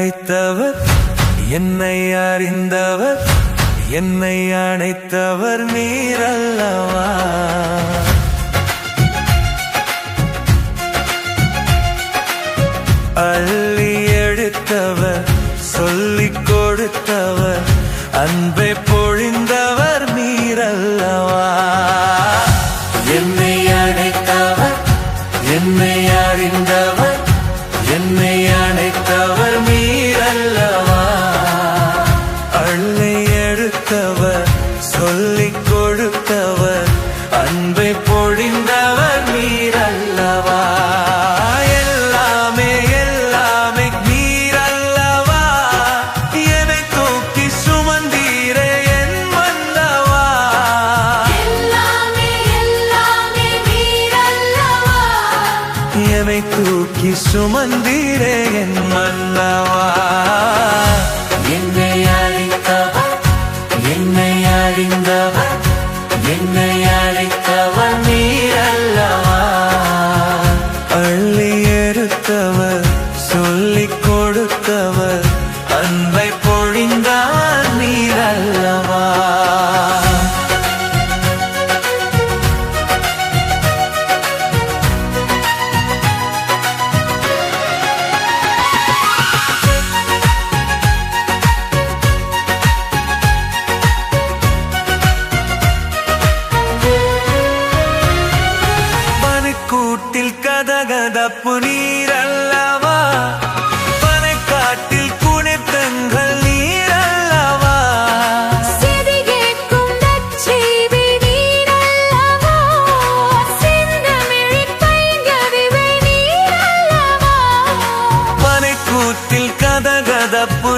அழைத்தவர் என்னை அறிந்தவர் என்னை அழைத்தவர் நீரல்லவா அள்ளி எடுத்தவர் சொல்லிக் கொடுத்தவர் அன்பை பொழிந்தவர் நீரல்லவா என்னை அழைத்தவர் என்னை அறிந்தவர் என்னை அழைத்தவர் நீரல்லவா அள்ளி எடுத்தவர் சொல்லிக் கொடுத்தவர் அன்பை பொழிந்தவர் நீரல்லவா எல்லாமே எல்லாமே நீரல்லவா என்னை தூக்கி சுமந்தீரே என் மன்னவா எல்லாமே எல்லாமே நீரல்லவா என்னை தூக்கி சுமந்தீரே என் மன்னவா என்னை அழைத்தவர் என்னை அறிந்தவர் என்னை அழைத்தவர் நீரல்லவா அள்ளி எடுத்தவர் சொல்லிக் கொடுத்தவர் அன்பை பொழிந்தார் நீரல்லவா கூட்டில் கதகதப்பு நீரல்லவா பனைக்காட்டில் குனித்தங்கள் நீரல்லவா சிதிகேட்கும் நற்செய்தி நீரல்லவா செந்தமிழில் பைங்கவிவை நீரல்லவா பனைக்கூட்டில் கதகதப்பு